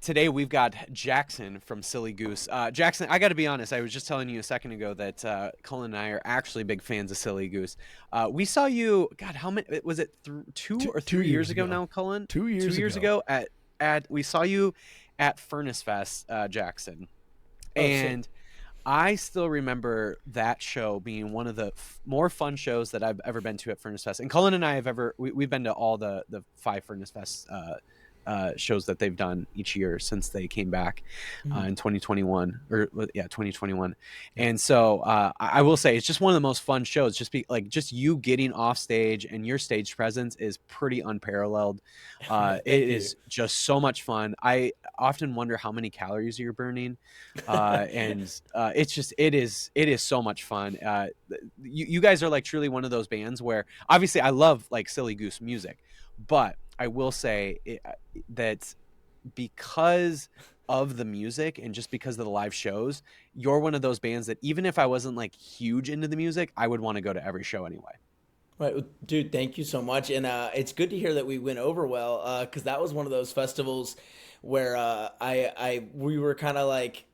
today we've got Jackson from Silly Goose. Jackson, I got to be honest. I was just telling you a second ago that Cullen and I are actually big fans of Silly Goose. We saw you. God, how many was it? 2 or 3 years ago now, Cullen. 2 years 2 years ago. ago at we saw you at Furnace Fest, Jackson, Oh, sick. and I still remember that show being one of the more fun shows that I've ever been to at Furnace Fest. And Cullen and I have we've been to all the 5 Furnace Fest shows that they've done each year since they came back in 2021 or 2021. And so I will say it's just one of the most fun shows. Just you getting off stage and your stage presence is pretty unparalleled. It is just so much fun. I often wonder how many calories you're burning, and it is so much fun. You guys are like truly one of those bands where obviously I love like Silly Goose music, but I will say that because of the music and just because of the live shows, you're one of those bands that even if I wasn't like huge into the music, I would want to go to every show anyway. Right, well, dude, thank you so much. And it's good to hear that we went over well, because that was one of those festivals where we were kind of like,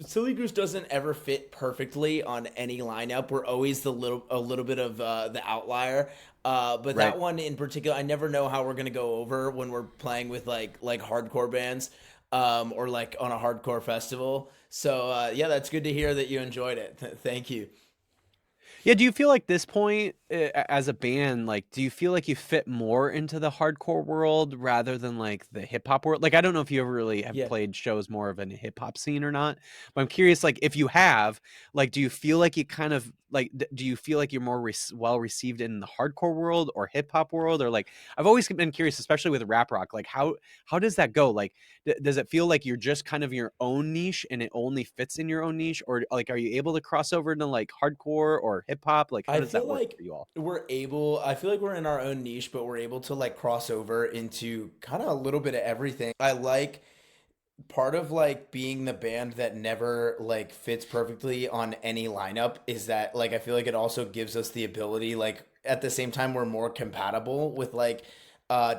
Silly Goose doesn't ever fit perfectly on any lineup. We're always a little bit of the outlier. But Right. that one in particular, I never know how we're gonna go over when we're playing with like hardcore bands, or like on a hardcore festival. So yeah, that's good to hear that you enjoyed it. Thank you. Yeah, do you feel like this point as a band, like, do you feel like you fit more into the hardcore world rather than like the hip hop world? Like, I don't know if you ever really have Yeah. played shows more of a hip hop scene or not, but I'm curious, like, if you have, like, do you feel like you kind of like, do you feel like you're more well received in the hardcore world or hip hop world? Or like, I've always been curious, especially with rap rock, like, how does that go? Like, does it feel like you're just kind of your own niche and it only fits in your own niche? Or like, are you able to cross over into like hardcore or hip hop? Like, how I does that feel work like for you all? I feel like we're in our own niche, but we're able to like cross over into kind of a little bit of everything. I like part of like being the band that never like fits perfectly on any lineup is that like I feel like it also gives us the ability, like at the same time we're more compatible with like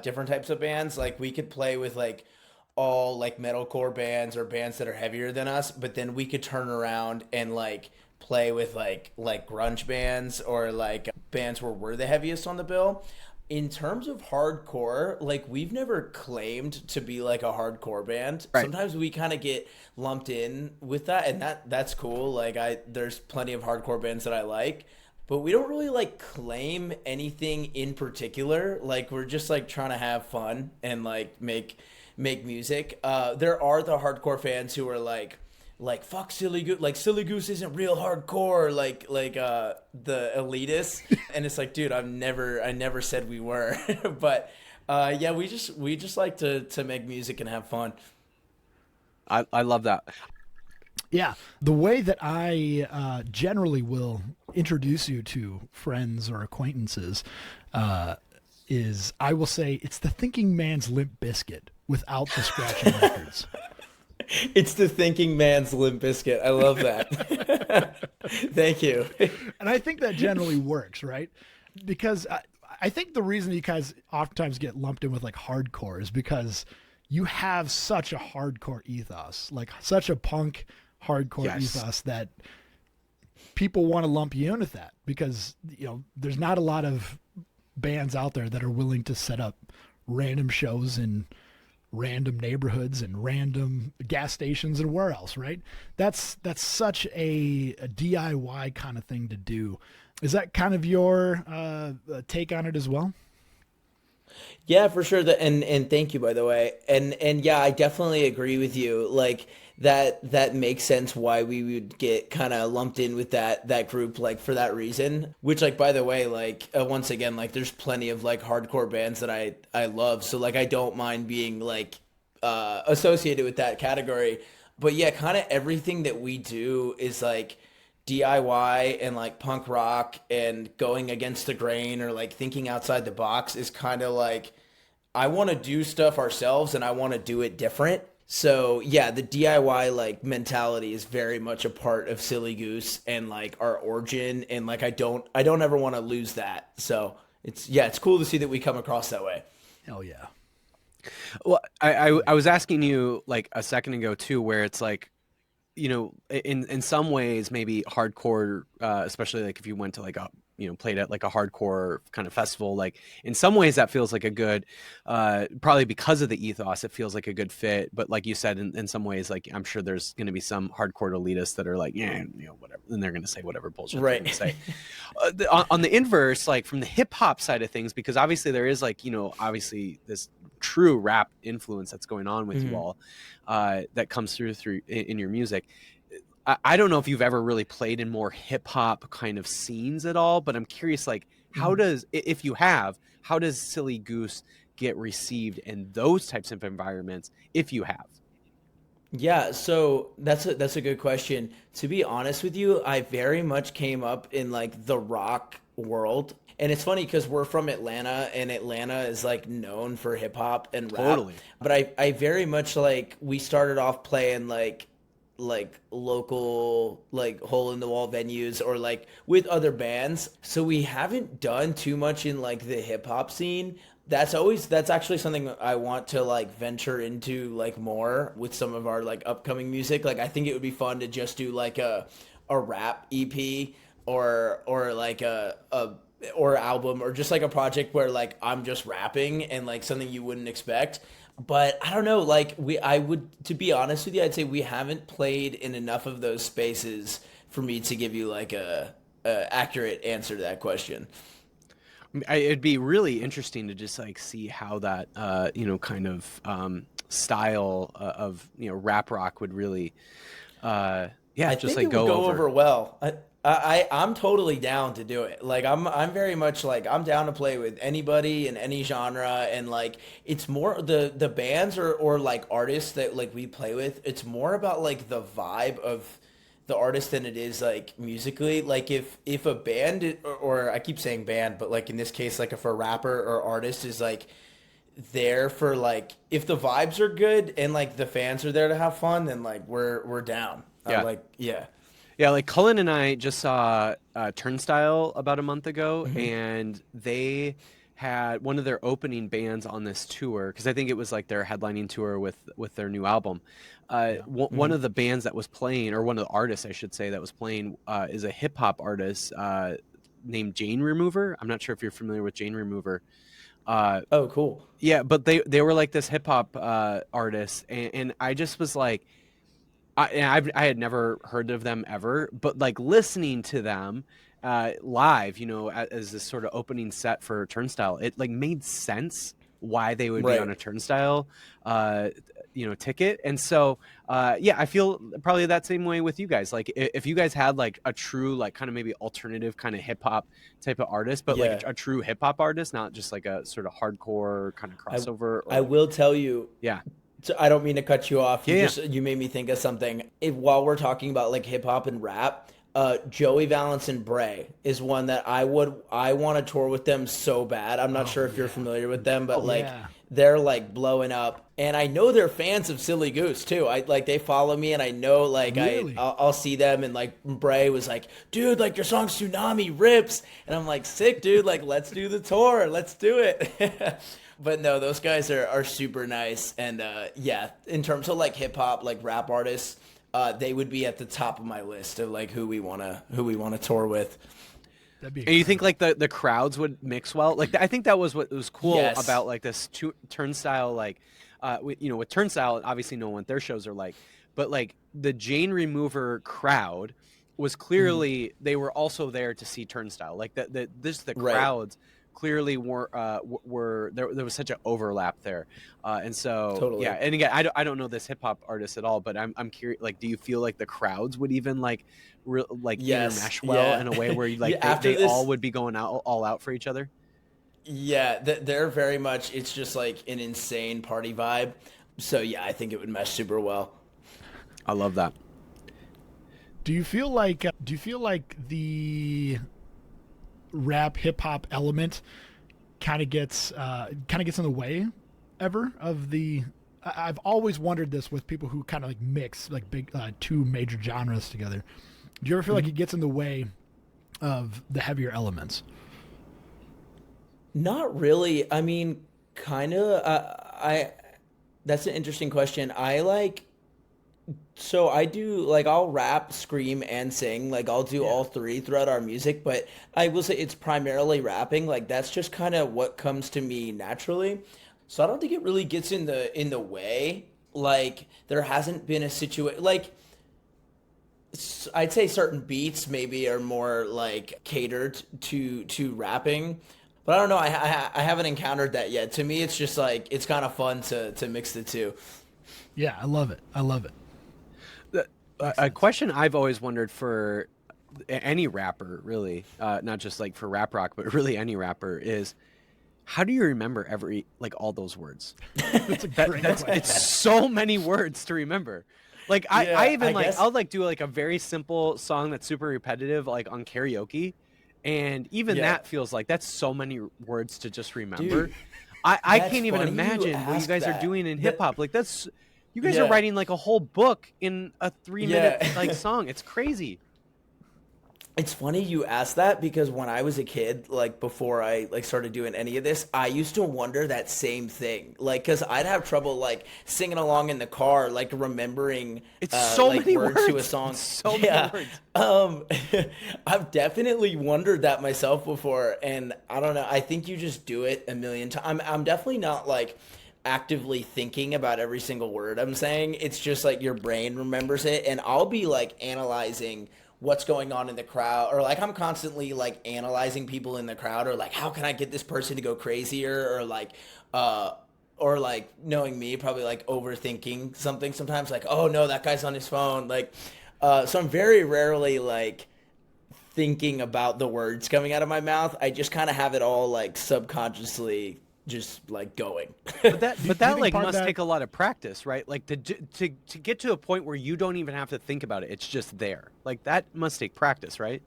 different types of bands. Like we could play with like all like metalcore bands or bands that are heavier than us, but then we could turn around and like play with like grunge bands or like bands where we're the heaviest on the bill. In terms of hardcore, like we've never claimed to be like a hardcore band. Right. Sometimes we kind of get lumped in with that, and that's cool. Like there's plenty of hardcore bands that I like, but we don't really like claim anything in particular. Like we're just like trying to have fun and like make music. There are the hardcore fans who are like fuck Silly Goose, like Silly Goose isn't real hardcore, like the elitists. And it's like, dude, I never said we were. But yeah, we just like to make music and have fun. I love that. Yeah, the way that I generally will introduce you to friends or acquaintances is I will say it's the thinking man's Limp Biscuit without the scratching records. It's the thinking man's Limp Bizkit. I love that. Thank you. And I think that generally works, right? Because I think the reason you guys oftentimes get lumped in with like hardcore is because you have such a hardcore ethos, like such a punk hardcore Yes. ethos that people want to lump you in with that because, you know, there's not a lot of bands out there that are willing to set up random shows in random neighborhoods and random gas stations and where else, right? That's such a DIY kind of thing to do. Is that kind of your take on it as well? Yeah, for sure. And thank you, by the way. And yeah, I definitely agree with you. Like that makes sense why we would get kind of lumped in with that group, like for that reason. Which, like, by the way, like once again, like there's plenty of like hardcore bands that I love. So like I don't mind being like associated with that category. But yeah, kind of everything that we do is like DIY and like punk rock and going against the grain or like thinking outside the box is kind of like I want to do stuff ourselves and I want to do it different. So yeah, the DIY like mentality is very much a part of Silly Goose and like our origin, and like I don't ever want to lose that. So it's cool to see that we come across that way. Hell yeah. Well, I was asking you like a second ago too, where it's like, in some ways maybe hardcore, especially like if you went to like a played at like a hardcore kind of festival, like in some ways that feels like a good, probably because of the ethos, it feels like a good fit. But like you said, in some ways, like I'm sure there's going to be some hardcore elitists that are like, yeah, whatever, and they're going to say whatever bullshit they're going to say. On the inverse, like from the hip hop side of things, because obviously there is like, obviously this true rap influence that's going on with you all, that comes through in your music. I don't know if you've ever really played in more hip hop kind of scenes at all, but I'm curious, like, if you have, how does Silly Goose get received in those types of environments, if you have? Yeah, so that's a good question. To be honest with you, I very much came up in like the rock world. And it's funny because we're from Atlanta and Atlanta is like known for hip hop and rap. Totally. But I very much like we started off playing like local like hole in the wall venues or like with other bands. So we haven't done too much in like the hip hop scene. That's actually something I want to like venture into like more with some of our like upcoming music. Like I think it would be fun to just do like a rap EP or like a or album or just like a project where like I'm just rapping and like something you wouldn't expect. But I don't know, like to be honest with you, I'd say we haven't played in enough of those spaces for me to give you like a accurate answer to that question. It'd be really interesting to just like see how that, kind of style of rap rock would really, I just think like it would go go over well. I'm totally down to do it. Like I'm very much like I'm down to play with anybody in any genre, and like it's more the bands or like artists that like we play with. It's more about like the vibe of the artist than it is like musically. Like if a band or I keep saying band, but like in this case, like if a rapper or artist is like there for like if the vibes are good and like the fans are there to have fun, then like we're down. Yeah. Like yeah. Yeah, like Cullen and I just saw Turnstile about a month ago, and they had one of their opening bands on this tour, because I think it was like their headlining tour with their new album. One of the bands that was playing, or one of the artists, I should say, that was playing, is a hip hop artist named Jane Remover. I'm not sure if you're familiar with Jane Remover. Oh, cool. Yeah, but they were like this hip hop artist, and I just was like, I had never heard of them ever, but like listening to them live, as this sort of opening set for Turnstile, it like made sense why they would be on a Turnstile, ticket. And so, I feel probably that same way with you guys. Like if you guys had like a true, like kind of maybe alternative kind of hip hop type of artist, but like a true hip hop artist, not just like a sort of hardcore kind of crossover. I will tell you. Yeah. So I don't mean to cut you off. Yeah. You made me think of something. While we're talking about like hip hop and rap, Joey Valance and Bray is one that I want to tour with them so bad. I'm not sure if you're familiar with them, but they're like blowing up, and I know they're fans of Silly Goose too. I like they follow me, and I know like Really? I'll see them, and like Bray was like, dude, like your song Tsunami rips, and I'm like, sick, dude, like let's do the tour, let's do it. But no, those guys are super nice, and in terms of like hip hop, like rap artists, they would be at the top of my list of like who we wanna tour with. And you think like the crowds would mix well? Like I think that was what was cool about like this Turnstile, like with Turnstile, obviously no one what their shows are like, but like the Jane Remover crowd was clearly they were also there to see Turnstile. Like the crowds clearly were there was such an overlap there, and so and again I don't know this hip hop artist at all, but I'm curious, like do you feel like the crowds would even like intermesh well in a way where you like they all would be going all out for each other? They're very much, it's just like an insane party vibe, so yeah, I think it would mesh super well. I love that. Do you feel like the rap hip hop element kind of gets in the way ever of the? I've always wondered this with people who kind of like mix like big two major genres together. Do you ever feel like it gets in the way of the heavier elements? Not really. I mean, kind of. I that's an interesting question. So I do like I'll rap, scream, and sing. Like I'll do all three throughout our music, but I will say it's primarily rapping. Like that's just kind of what comes to me naturally. So I don't think it really gets in the way. Like there hasn't been a situation like I'd say certain beats maybe are more like catered to rapping. But I don't know. I haven't encountered that yet. To me, it's just like it's kind of fun to mix the two. Yeah, I love it. I love it. A question I've always wondered for any rapper, really, not just like for rap rock, but really any rapper, is how do you remember all those words? That's a great question. It's so many words to remember. Like I even like guess... I'll like do like a very simple song that's super repetitive, like on karaoke, and even that feels like that's so many words to just remember. Dude, I can't even imagine what you guys are doing in hip hop. Like that's. You guys are writing like a whole book in a 3-minute like song. It's crazy. It's funny you asked that because when I was a kid, like before I like started doing any of this, I used to wonder that same thing. Like, cause I'd have trouble like singing along in the car, like remembering so like many words to a song. So many words. I've definitely wondered that myself before, and I don't know. I think you just do it a million times. I'm definitely not like actively thinking about every single word I'm saying. It's just like your brain remembers it, and I'll be like analyzing what's going on in the crowd, or like I'm constantly like analyzing people in the crowd, or like how can I get this person to go crazier, or like knowing me, probably like overthinking something sometimes, like oh no, that guy's on his phone, like so I'm very rarely like thinking about the words coming out of my mouth. I just kind of have it all like subconsciously just like going. But that like must take a lot of practice, right? Like to get to a point where you don't even have to think about it. It's just there. Like that must take practice, right?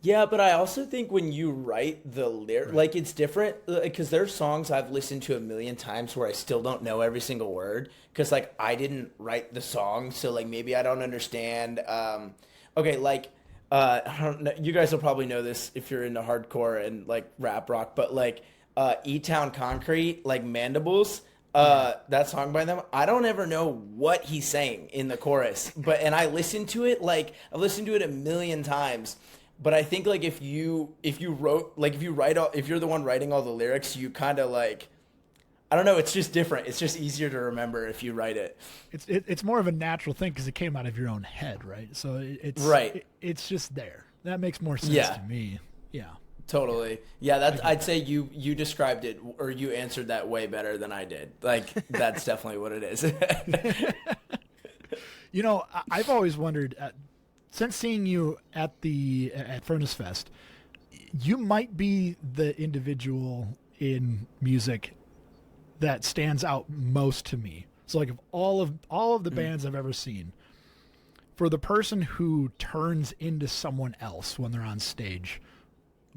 Yeah, but I also think when you write the lyric, like it's different because there's songs I've listened to a million times where I still don't know every single word because like I didn't write the song, so like maybe I don't understand. Okay, like I don't know. You guys will probably know this if you're into hardcore and like rap rock, but like. E-Town Concrete, like Mandibles, that song by them, I don't ever know what he's saying in the chorus, and I listen to it, like I've listened to it a million times, but I think like if you're the one writing all the lyrics, you kind of like, I don't know, it's just different. It's just easier to remember if you write it. It's more of a natural thing because it came out of your own head, right? So it's just there. That makes more sense to me. Yeah. Totally. Yeah, I'd say you described it, or you answered that way better than I did. Like that's definitely what it is. You know, I've always wondered since seeing you at Furnace Fest, you might be the individual in music that stands out most to me. So like of all of the bands I've ever seen, for the person who turns into someone else when they're on stage,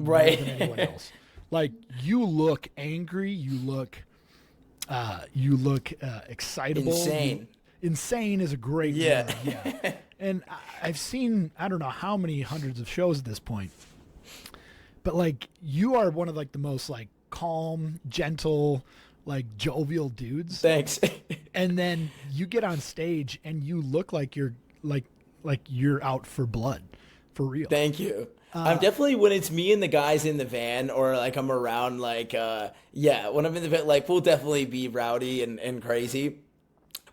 right, more than anyone else. Like you look angry, you look excitable. Insane is a great word. Yeah. And I've seen I don't know how many hundreds of shows at this point, but like you are one of like the most like calm, gentle, like jovial dudes. Thanks. And then you get on stage and you look like you're like you're out for blood, for real. Thank you. I'm definitely, when it's me and the guys in the van, or like I'm around, like when I'm in the van, like we'll definitely be rowdy and crazy.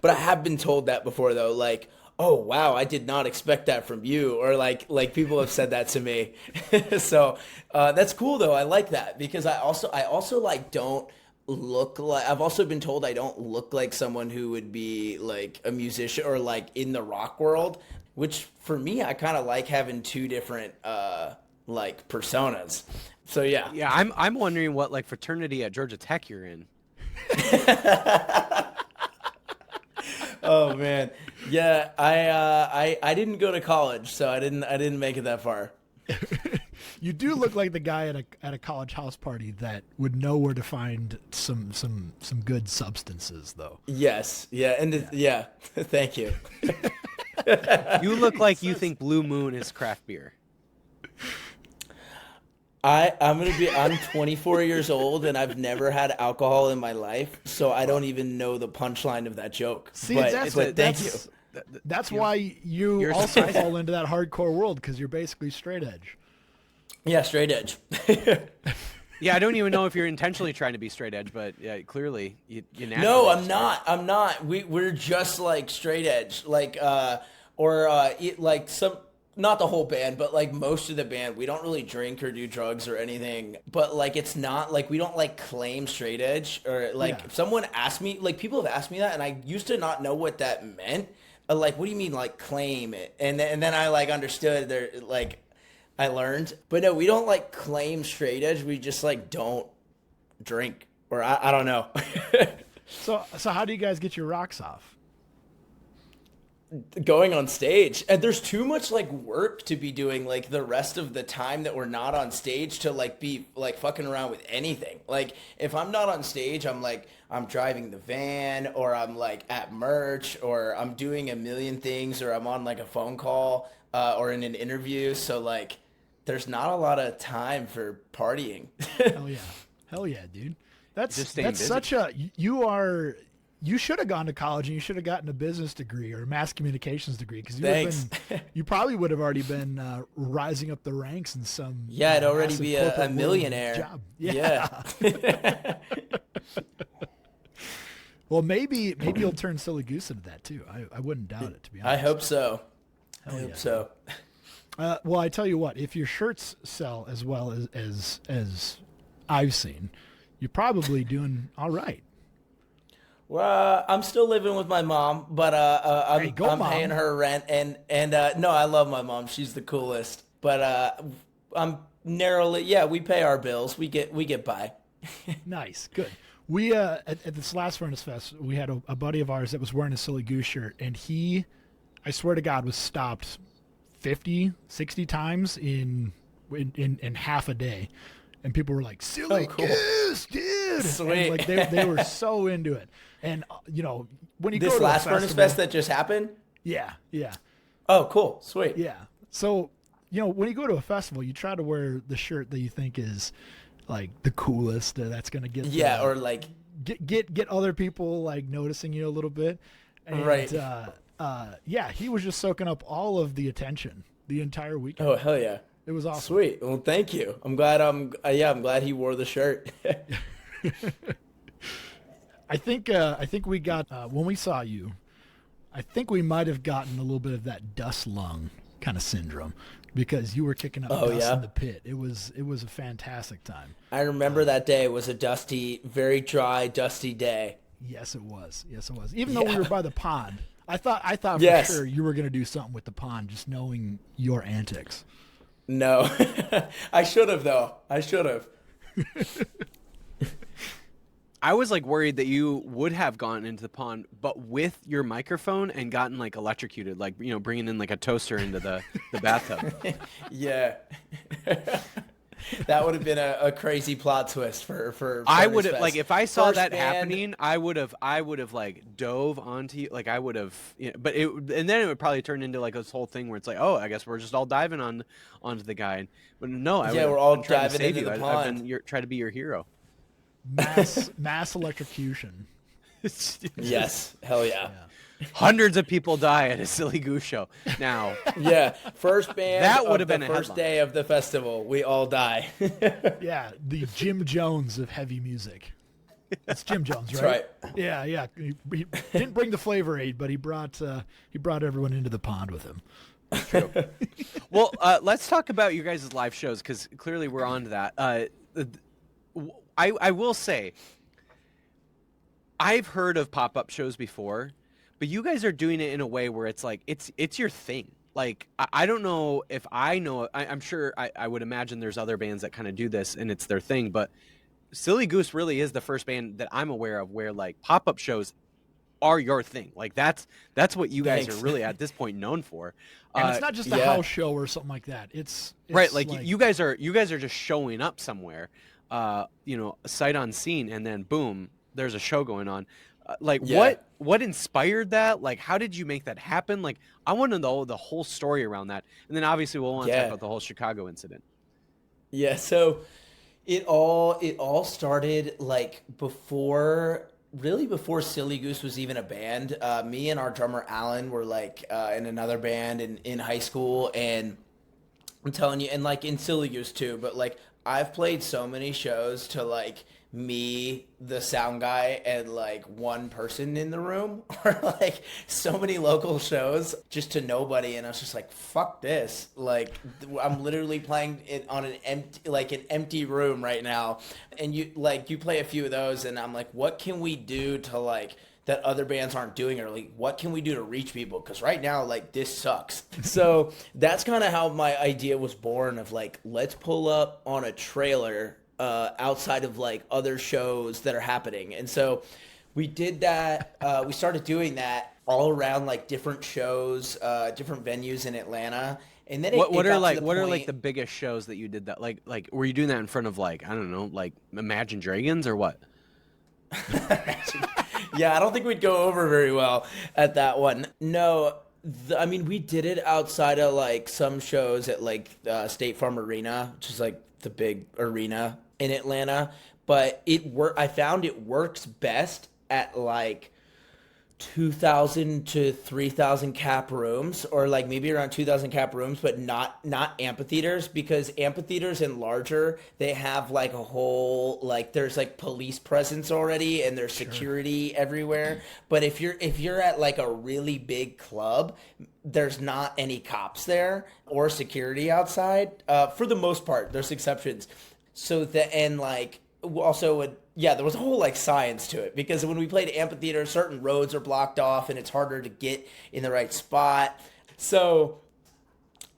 But I have been told that before though, like, oh wow, I did not expect that from you, or like people have said that to me. So that's cool though. I like that because I also like don't look like, I've also been told I don't look like someone who would be like a musician or like in the rock world, which for me, I kind of like having two different like personas. So yeah. Yeah, I'm wondering what like fraternity at Georgia Tech you're in. Oh man. Yeah, I didn't go to college, so I didn't make it that far. You do look like the guy at a college house party that would know where to find some good substances, though. Yes. Yeah. And yeah. Thank you. You look like you think Blue Moon is craft beer. I'm 24 years old and I've never had alcohol in my life, so I don't even know the punchline of that joke. See, but thank you. That's why you also fall into that hardcore world, because you're basically straight edge. Yeah, straight edge. Yeah, I don't even know if you're intentionally trying to be straight edge, but yeah, clearly you naturally. No, I'm not. I'm not. We're just like straight edge, like like some, not the whole band, but like most of the band. We don't really drink or do drugs or anything, but like it's not like we don't like claim straight edge, or like if someone asked me, like people have asked me that, and I used to not know what that meant. Like, what do you mean like claim it? And then I like understood there, like I learned. But no, we don't like claim straight edge. We just like don't drink, or I don't know. So how do you guys get your rocks off? Going on stage, and there's too much like work to be doing like the rest of the time that we're not on stage to like be like fucking around with anything. Like if I'm not on stage, I'm driving the van, or I'm like at merch, or I'm doing a million things, or I'm on like a phone call or in an interview. So like there's not a lot of time for partying. Hell yeah, dude. That's busy. such a you should have gone to college and you should have gotten a business degree or a mass communications degree, because you probably would have already been rising up the ranks in some. Yeah, I'd already be a millionaire. Job. Yeah. Well, maybe you'll turn Silly Goose into that too. I wouldn't doubt it, to be honest. I hope so. I hope so. Well, I tell you what, if your shirts sell as well as I've seen, you're probably doing all right. Well, I'm still living with my mom, but I'm paying her rent, and no, I love my mom. She's the coolest. But I'm narrowly, we pay our bills. We get by. Nice, good. We at this last Furnace Fest, we had a buddy of ours that was wearing a Silly Goose shirt, and he, I swear to God, was stopped 50, 60 times in half a day. And people were like, Silly Goose, dude. Sweet. And like they were so into it. And when you go to this last festival, Furnace Fest that just happened? Yeah. Oh, cool. Sweet. Yeah. So, when you go to a festival, you try to wear the shirt that you think is like the coolest, that's going to get or like get other people like noticing you a little bit. And, right. He was just soaking up all of the attention the entire weekend. Oh, hell yeah. It was awesome. Sweet. Well, thank you. I'm glad. I'm glad he wore the shirt. I think we got when we saw you, I think we might have gotten a little bit of that dust lung kind of syndrome, because you were kicking up dust in the pit. It was a fantastic time. I remember that day. It was a dusty, very dry, dusty day. Yes, it was. Even though we were by the pond, I thought for sure you were going to do something with the pond, just knowing your antics. No, I should have though. I should have. I was like worried that you would have gone into the pond, but with your microphone, and gotten like electrocuted, like bringing in like a toaster into the bathtub. Yeah. That would have been a crazy plot twist for I would have, like, if I saw First that band. happening, I would have like dove onto you, like I would have, but and then it would probably turn into like this whole thing where it's like, oh, I guess we're just all diving onto the guy. But no, we're all diving into the pond. I've been trying to be your hero. Mass electrocution. Yes, hell yeah. Hundreds of people die at a Silly Goose show. Now, Yeah, first band. That would have been the a first headline. day of the festival. We all die. Yeah, the Jim Jones of heavy music. It's Jim Jones, right? That's right. Yeah. He didn't bring the Flavor Aid, but he brought everyone into the pond with him. true. Well, let's talk about your guys' live shows, because clearly we're on to that. I will say, I've heard of pop-up shows before, but you guys are doing it in a way where it's like it's your thing. Like, I don't know if I know. I'm sure I would imagine there's other bands that kind of do this and it's their thing, but Silly Goose really is the first band that I'm aware of where like pop-up shows are your thing. Like that's what you guys are really at this point known for. And it's not just a house show or something like that. It's right. Like you guys are just showing up somewhere, sight unseen, and then boom, there's a show going on. What inspired that? Like, how did you make that happen? Like, I want to know the whole story around that. And then obviously we'll want to talk about the whole Chicago incident. Yeah, so it all started like before Silly Goose was even a band. Me and our drummer Alan were like in another band in high school, and I'm telling you, and like in Silly Goose too, but like I've played so many shows to like me, the sound guy, and like one person in the room, or like so many local shows just to nobody, and I was just like, fuck this. Like I'm literally playing it on an empty room right now, and you play a few of those, and I'm like, what can we do to like that other bands aren't doing, or like what can we do to reach people, because right now like this sucks. So that's kind of how my idea was born, of like, let's pull up on a trailer outside of like other shows that are happening. And so we did that. We started doing that all around like different shows, different venues in Atlanta. And then what are like the biggest shows that you did that, like were you doing that in front of, like, I don't know, like Imagine Dragons or what? Yeah, I don't think we'd go over very well at that one. No, I mean, we did it outside of like some shows at like State Farm Arena, which is like the big arena in Atlanta. But I found it works best at like 2,000 to 3,000 cap rooms, or like maybe around 2,000 cap rooms, but not amphitheaters, because amphitheaters and larger, they have like a whole, like there's like police presence already, and there's security everywhere. But if you're at like a really big club, there's not any cops there or security outside. For the most part, there's exceptions. So like also there was a whole like science to it, because when we played amphitheater, certain roads are blocked off and it's harder to get in the right spot. So,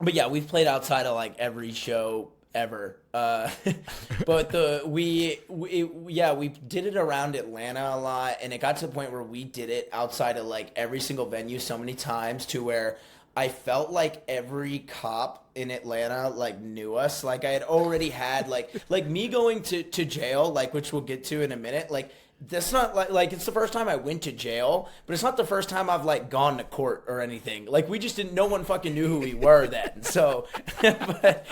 but yeah, we've played outside of like every show ever. But we did it around Atlanta a lot, and it got to the point where we did it outside of like every single venue so many times, to where I felt like every cop in Atlanta like knew us. Like I had already had like me going to jail, like, which we'll get to in a minute. Like that's not like it's the first time I went to jail, but it's not the first time I've like gone to court or anything. Like we just didn't. No one fucking knew who we were then. So, but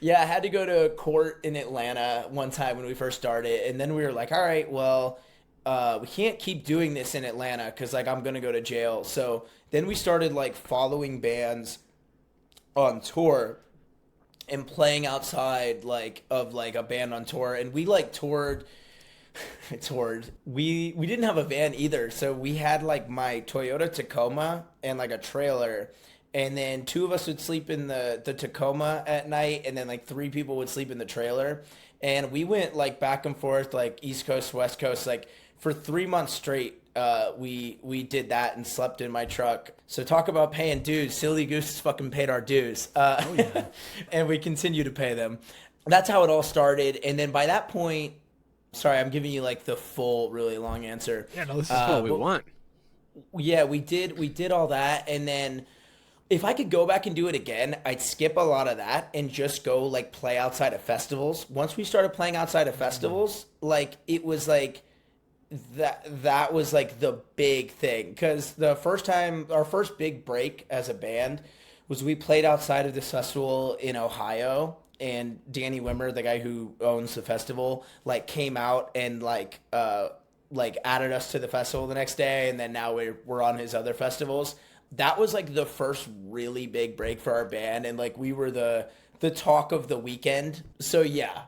yeah, I had to go to court in Atlanta one time when we first started, and then we were like, all right, well, we can't keep doing this in Atlanta because like I'm gonna go to jail. So then we started like following bands on tour and playing outside like of like a band on tour, and we like toured. We didn't have a van either, so we had like my Toyota Tacoma and like a trailer, and then two of us would sleep in the Tacoma at night, and then like three people would sleep in the trailer, and we went like back and forth like East Coast, West Coast, like for 3 months straight. We did that and slept in my truck. So talk about paying dues. Silly Goose fucking paid our dues. Oh, yeah. And we continue to pay them. That's how it all started. And then by that point, sorry, I'm giving you like the full, really long answer. Yeah, no, this is what we want. Yeah, we did all that. And then if I could go back and do it again, I'd skip a lot of that and just go like play outside of festivals. Once we started playing outside of festivals, like it was like, that was like the big thing, because the first time, our first big break as a band was we played outside of this festival in Ohio, and Danny Wimmer, the guy who owns the festival, like came out and like added us to the festival the next day, and then now we're on his other festivals. That was like the first really big break for our band, and like we were the talk of the weekend. So yeah,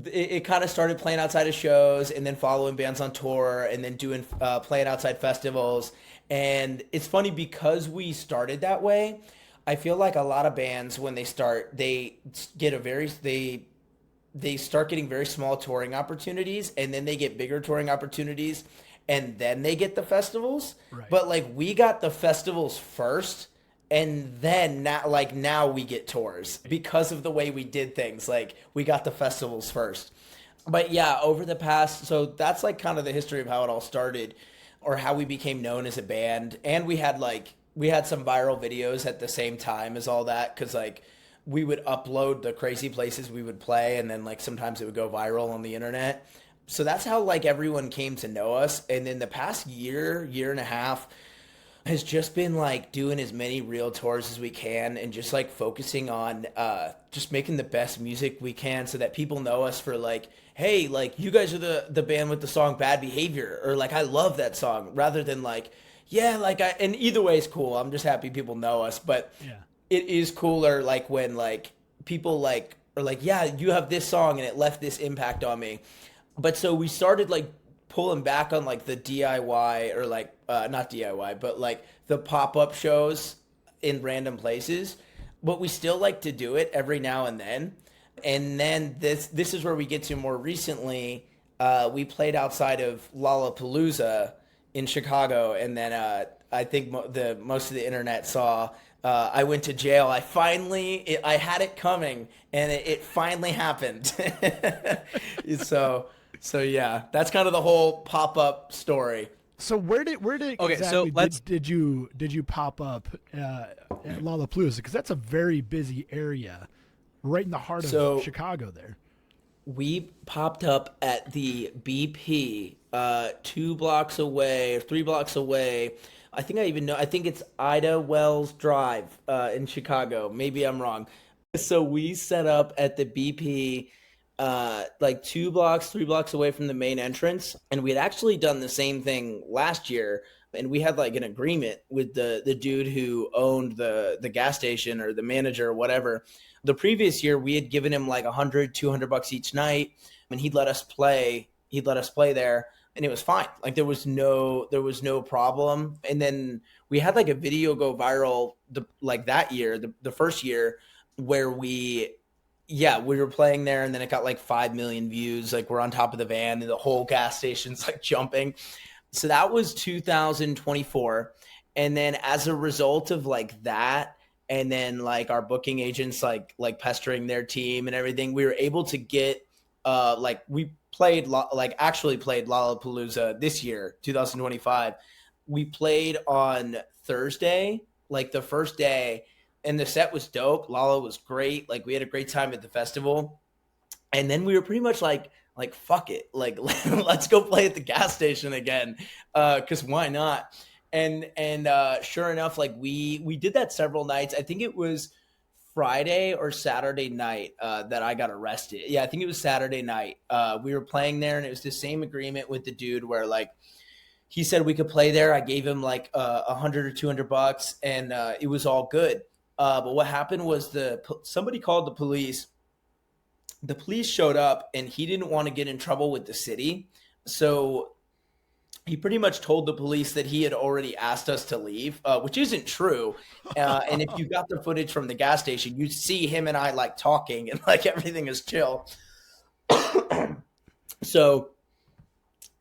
it kind of started playing outside of shows, and then following bands on tour, and then doing playing outside festivals. And it's funny, because we started that way, I feel like a lot of bands, when they start, they start getting very small touring opportunities, and then they get bigger touring opportunities, and then they get the festivals. Right. But like we got the festivals first, and then now we get tours because of the way we did things. Like we got the festivals first. But yeah, over the past, so that's like kind of the history of how it all started, or how we became known as a band. And we had some viral videos at the same time as all that, because like we would upload the crazy places we would play, and then like sometimes it would go viral on the internet. So that's how like everyone came to know us. And in the past year and a half, has just been like doing as many real tours as we can and just like focusing on just making the best music we can so that people know us for like, hey, like you guys are the band with the song Bad Behavior, or like I love that song, rather than like, yeah, like and either way is cool. I'm just happy people know us, but it is cooler like when like people like are like, yeah, you have this song and it left this impact on me. But so we started like pulling back on like the DIY, or like not DIY, but like the pop-up shows in random places. But we still like to do it every now and then. And then this is where we get to more recently. We played outside of Lollapalooza in Chicago, and then I think most of the internet saw I went to jail. I had it coming, and it finally happened. So yeah, that's kind of the whole pop-up story. So where did Okay, so did you pop up at Lollapalooza? Because that's a very busy area, right in the heart of Chicago. There, we popped up at the BP, 2 blocks away or 3 blocks away. I think it's Ida Wells Drive in Chicago. Maybe I'm wrong. So we set up at the BP. Like 3 blocks away from the main entrance. And we had actually done the same thing last year. And we had like an agreement with the dude who owned the gas station, or the manager or whatever. The previous year, we had given him like $100-200 each night, and he'd let us play there. And it was fine. Like there was no problem. And then we had like a video go viral that year, the first year, where we were playing there, and then it got like 5 million views. Like we're on top of the van and the whole gas station's like jumping. So that was 2024. And then as a result of like that, and then like our booking agents like pestering their team and everything, we were able to get we actually played Lollapalooza this year, 2025. We played on Thursday, like the first day. And the set was dope. Lala was great. Like we had a great time at the festival. And then we were pretty much like fuck it. Like let's go play at the gas station again. Cause why not? And sure enough, like we did that several nights. I think it was Friday or Saturday night that I got arrested. Yeah, I think it was Saturday night. We were playing there, and it was the same agreement with the dude where like he said we could play there. I gave him like $100 or $200, and it was all good. But what happened was somebody called the police. The police showed up, and he didn't want to get in trouble with the city. So he pretty much told the police that he had already asked us to leave, which isn't true. And if you got the footage from the gas station, you'd see him and I like talking, and like everything is chill. So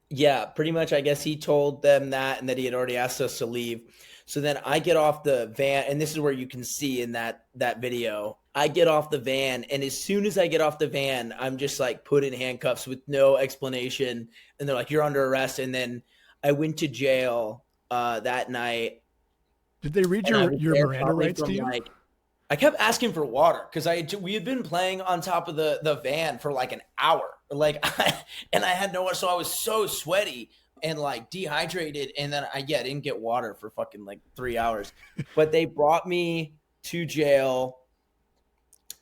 yeah, pretty much I guess he told them that, and that he had already asked us to leave. So then I get off the van, and this is where you can see in that video, I get off the van, and as soon as I get off the van, I'm just like put in handcuffs with no explanation. And they're like, you're under arrest. And then I went to jail that night. Did they read your Miranda rights to you? Like, I kept asking for water because we had been playing on top of the van for like an hour. And I had no water, so I was so sweaty and like dehydrated, and then I didn't get water for fucking like 3 hours. But they brought me to jail,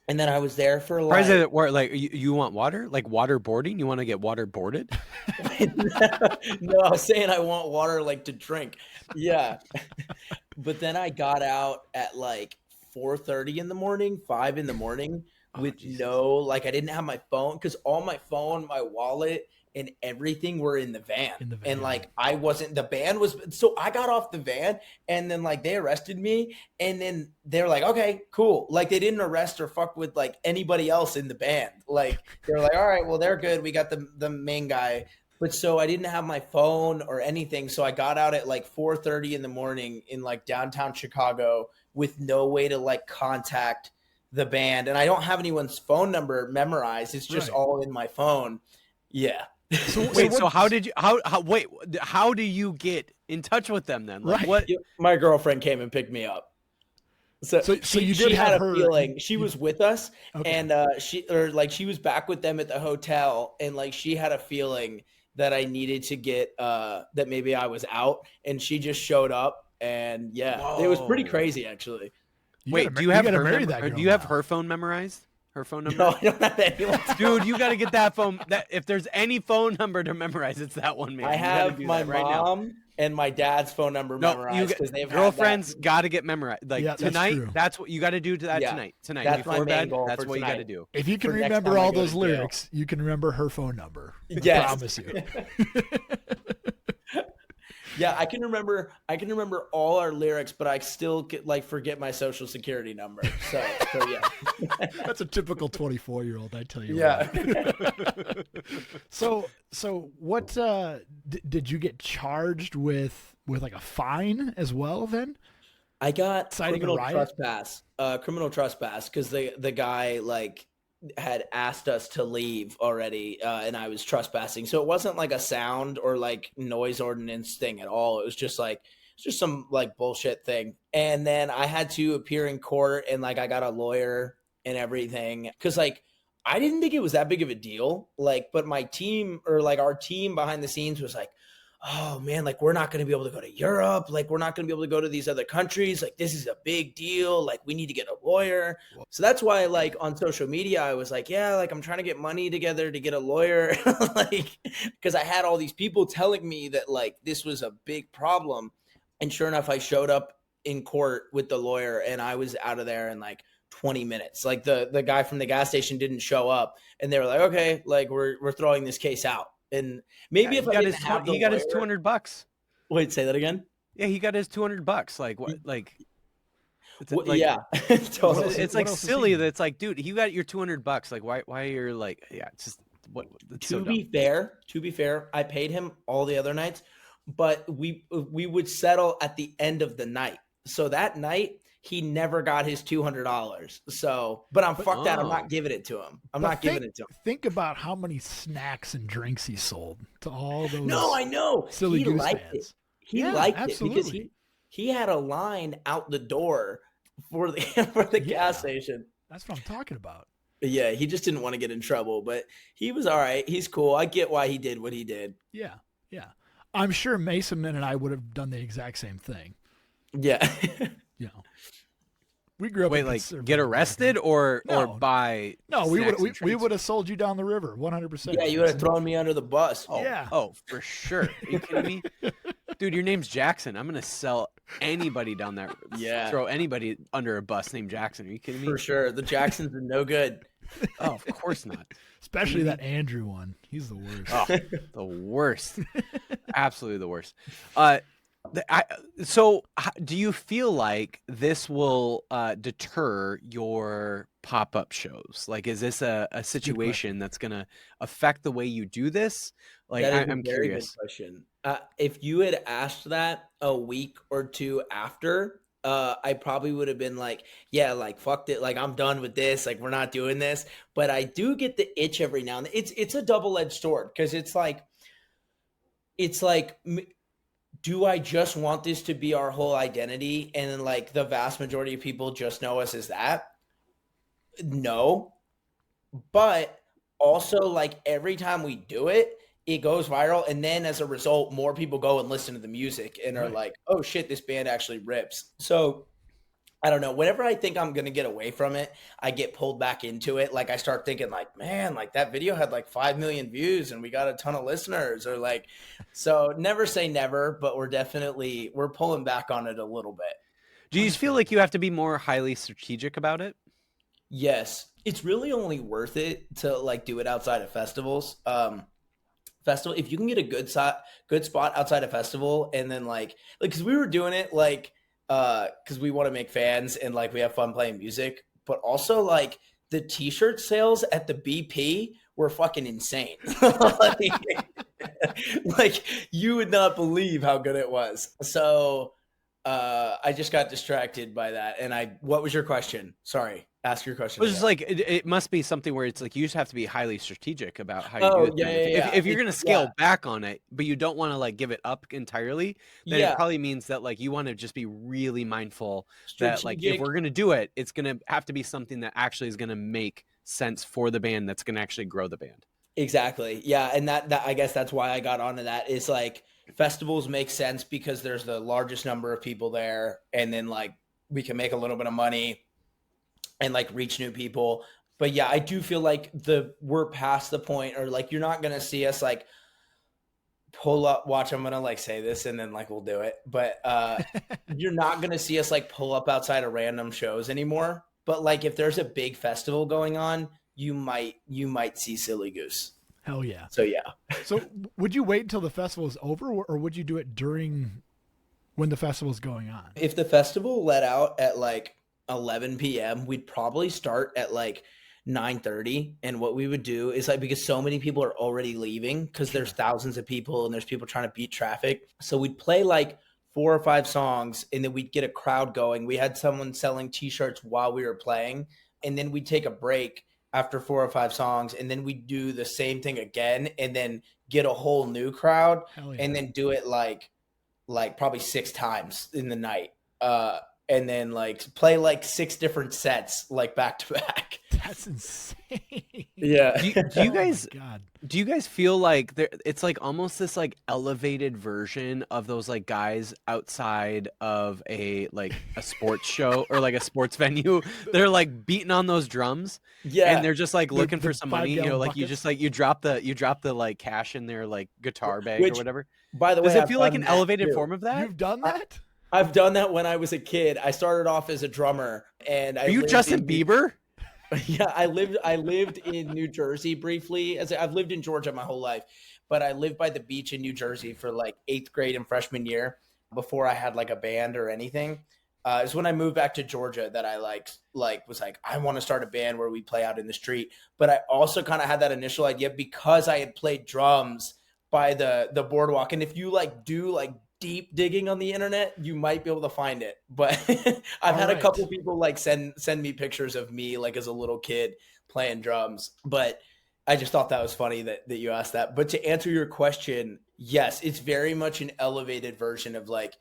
and then I was there for like. Like you want water? Like waterboarding? You want to get waterboarded? No, I was saying I want water like to drink. Yeah, but then I got out at like 4:30 in the morning, 5 in the morning, with I didn't have my phone, because all my phone, my wallet, and everything were in the van. And like the band was, so I got off the van, and then like they arrested me, and then they're like, okay, cool. Like they didn't arrest or fuck with like anybody else in the band. Like they're like, all right, well they're good. We got the main guy. But so I didn't have my phone or anything. So I got out at like 4:30 in the morning in like downtown Chicago with no way to like contact the band. And I don't have anyone's phone number memorized. It's just all in my phone. Yeah. So how do you get in touch with them then? Like what? My girlfriend came and picked me up. So she had a feeling. She was with us, and she was back with them at the hotel, and like she had a feeling that I needed to get that maybe I was out, and she just showed up, And yeah, it was pretty Whoa. crazy actually. Wait, do you have her marry that girl do you have now. her phone memorized? Her phone number? No, I don't have anyone. Dude, you got to get that phone. That if there's any phone number to memorize, it's that one, man. I You gotta have do my that right now. mom and my dad's phone number No, memorized because they've girlfriends got to get memorized. Like Yeah, that's tonight, true. that's what you got to do to that Yeah, tonight. Tonight that's my before main bed, goal that's for what you got to tonight. do. If you can For next remember time I all go to those jail. lyrics, you can remember her phone number. I Yes. promise you. Yeah, I can remember all our lyrics, but I still forget my social security number. So yeah. That's a typical 24-year-old, I tell you. Yeah. What. So what did you get charged with like a fine as well then? I got Citing a criminal riot? trespass because the guy had asked us to leave already, and I was trespassing. So it wasn't like a sound or like noise ordinance thing at all. It was just some bullshit thing. And then I had to appear in court, and I got a lawyer and everything because I didn't think it was that big of a deal. But my team or our team behind the scenes was like, oh man, we're not going to be able to go to Europe. We're not going to be able to go to these other countries. This is a big deal. We need to get a lawyer. So that's why on social media, I was I'm trying to get money together to get a lawyer. Because I had all these people telling me that this was a big problem. And sure enough, I showed up in court with the lawyer and I was out of there in 20 minutes. The guy from the gas station didn't show up and they were like, okay, we're throwing this case out. And maybe if I didn't have the he got his lawyer- $200. Wait, say that again? Yeah, he got his $200. Like what? Like, it's Yeah, totally. It's What else is silly he- that it's dude, you got your $200. Like, why you're yeah, it's just what? It's so To dumb. be fair, I paid him all the other nights, but we would settle at the end of the night. So that night he never got his $200. So, but fuck that. I'm not giving it to him. I'm not giving it to him. Think about how many snacks and drinks he sold to all those. No, I know. Silly He Goose liked fans. it. He Yeah, liked absolutely. it because he had a line out the door for the gas station. That's what I'm talking about. Yeah, he just didn't want to get in trouble, but he was all right. He's cool. I get why he did what he did. Yeah. I'm sure Mason and I would have done the exact same thing. Yeah. We grew up. Wait, in like conservative get arrested or No. buy? No, we snacks would and we treats? would have sold you down the river, 100%. Yeah, you would have thrown me under the bus. Oh, Yeah. Oh, for sure. Are you kidding me? Dude, your name's Jackson. I'm gonna sell anybody down there. Yeah. Throw anybody under a bus named Jackson. Are you kidding me? For sure. The Jacksons are no good. Oh, of course not. Especially that Andrew one. He's the worst. Oh, the worst. Absolutely the worst. So do you feel like this will deter your pop-up shows? Like, is this a situation that's going to affect the way you do this? Like, That is a I'm very curious. good question. If you had asked that a week or two after, I probably would have been like, yeah, fucked it. I'm done with this. We're not doing this. But I do get the itch every now and then. It's a double-edged sword because it's do I just want this to be our whole identity? And then the vast majority of people just know us as that? No. But also every time we do it, it goes viral. And then as a result, more people go and listen to the music and are like, oh shit, this band actually rips. So I don't know. Whenever I think I'm going to get away from it, I get pulled back into it. I start thinking man, that video had 5 million views and we got a ton of listeners or so never say never, but we're pulling back on it a little bit. Do you feel like you have to be more highly strategic about it? Yes. It's really only worth it to do it outside of festivals. If you can get a good spot outside of festival and then cause we were doing it because we want to make fans and we have fun playing music, but also the t-shirt sales at the BP were fucking insane. You would not believe how good it was. So I just got distracted by that. And what was your question? Sorry. Ask your question. It was just it must be something where it's you just have to be highly strategic about how you do it. If you're going to scale back on it, but you don't want to give it up entirely, then it probably means that you want to just be really mindful that if we're going to do it, it's going to have to be something that actually is going to make sense for the band, that's going to actually grow the band. Exactly. Yeah. And that I guess that's why I got onto that is festivals make sense because there's the largest number of people there, and then like we can make a little bit of money and like reach new people. But yeah, I do feel like we're past the point, or like you're not gonna see us like pull up. Watch, I'm gonna like say this and then like we'll do it. But you're not gonna see us like pull up outside of random shows anymore. But like if there's a big festival going on, you might see Silly Goose. Hell yeah. So yeah. So would you wait until the festival is over, or would you do it during when the festival is going on? If the festival let out at like 11 p.m., we'd probably start at like 9:30. And what we would do is like, because so many people are already leaving because there's thousands of people and there's people trying to beat traffic. So we'd play like 4 or 5 songs and then we'd get a crowd going. We had someone selling t-shirts while we were playing, and then we'd take a break after 4 or 5 songs, and then we do the same thing again and then get a whole new crowd. Yeah. And then do it like probably 6 times in the night. And then like play like 6 different sets like back to back. That's insane. Yeah. Do you guys Oh my God. do you guys feel like it's like almost this like elevated version of those like guys outside of a sports show or like a sports venue? They're like beating on those drums. Yeah. And they're just like looking The for some money, 5-gallon like you buckets. just like you drop the like cash in their like guitar bag or whatever. By the way, Does it I've feel like done an that elevated too. form of that? You've done that? I've done that when I was a kid. I started off as a drummer, and Are you Justin Bieber? Yeah, I lived in New Jersey briefly. I've lived in Georgia my whole life, but I lived by the beach in New Jersey for like 8th grade and freshman year before I had like a band or anything. It's when I moved back to Georgia that I was like, I want to start a band where we play out in the street. But I also kind of had that initial idea because I had played drums by the boardwalk. And if you like do like deep digging on the internet, you might be able to find it. But I've had a couple people like send me pictures of me like as a little kid playing drums. But I just thought that was funny that you asked that. But to answer your question, yes, it's very much an elevated version of like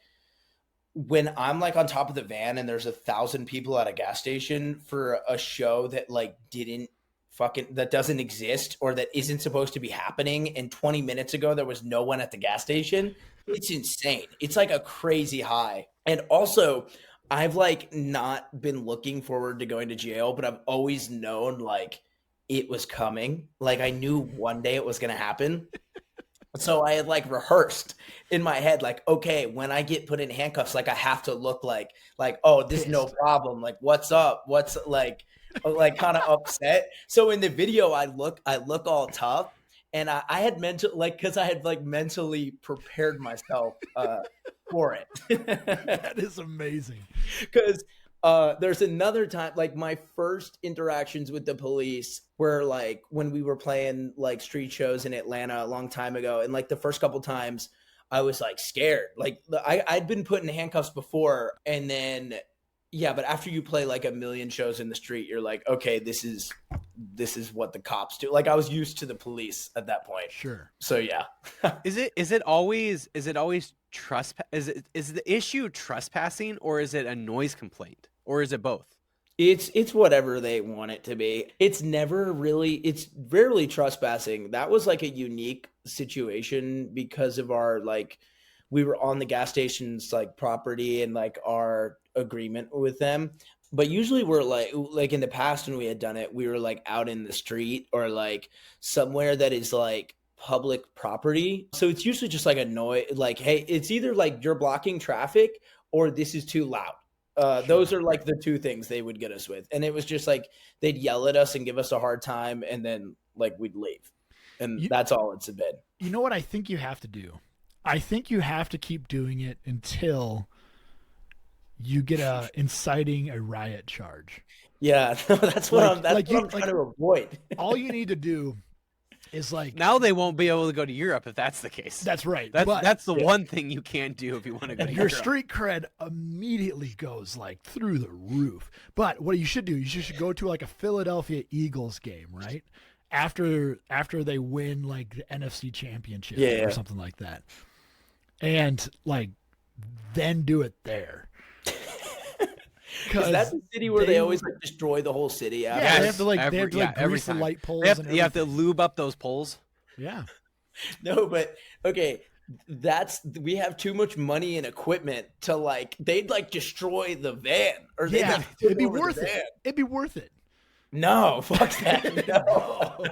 when I'm like on top of the van and there's 1,000 people at a gas station for a show that like that doesn't exist or that isn't supposed to be happening. And 20 minutes ago, there was no one at the gas station. It's insane. It's like a crazy high. And also, I've like not been looking forward to going to jail, but I've always known like it was coming. Like I knew one day it was going to happen. So I had like rehearsed in my head, like, okay, when I get put in handcuffs, like I have to look like, oh, this is no problem. Like, what's up? What's like kind of upset. So in the video, I look all tough, and I had because I had like mentally prepared myself for it. That is amazing. Because there's another time, like my first interactions with the police were like when we were playing like street shows in Atlanta a long time ago, and like the first couple times I was like scared. Like I'd been put in handcuffs before, and then. Yeah, but after you play like a million shows in the street, you're like, okay, this is what the cops do. Like I was used to the police at that point. Sure. So yeah. Is it always trespass? Is the issue trespassing, or is it a noise complaint, or is it both? It's whatever they want it to be. It's rarely trespassing. That was like a unique situation because of our like we were on the gas station's like property and like our agreement with them. But usually we're like in the past when we had done it, we were like out in the street or like somewhere that is like public property. So it's usually just like a noise, like, hey, it's either like you're blocking traffic or this is too loud. Sure. Those are like the 2 things they would get us with. And it was just like they'd yell at us and give us a hard time, and then like we'd leave. And that's all it's been. You know what I think you have to do? I think you have to keep doing it until you get inciting a riot charge. Yeah, that's what I'm trying to avoid. All you need to do is like now they won't be able to go to Europe if that's the case. That's right. That's the one thing you can't do if you want to go to your Europe. street cred immediately goes like through the roof. But what you should do, you should go to like a Philadelphia Eagles game, right? After they win like the NFC championship or something like that. And like then do it there. Is that the city where they always like destroy the whole city? Yeah, they have to grease the light poles. You have to lube up those poles. Yeah. No, but okay. we have too much money and equipment to like, they'd like destroy the van, or they'd like it'd be worth it. It'd be worth it. No, fuck that. No.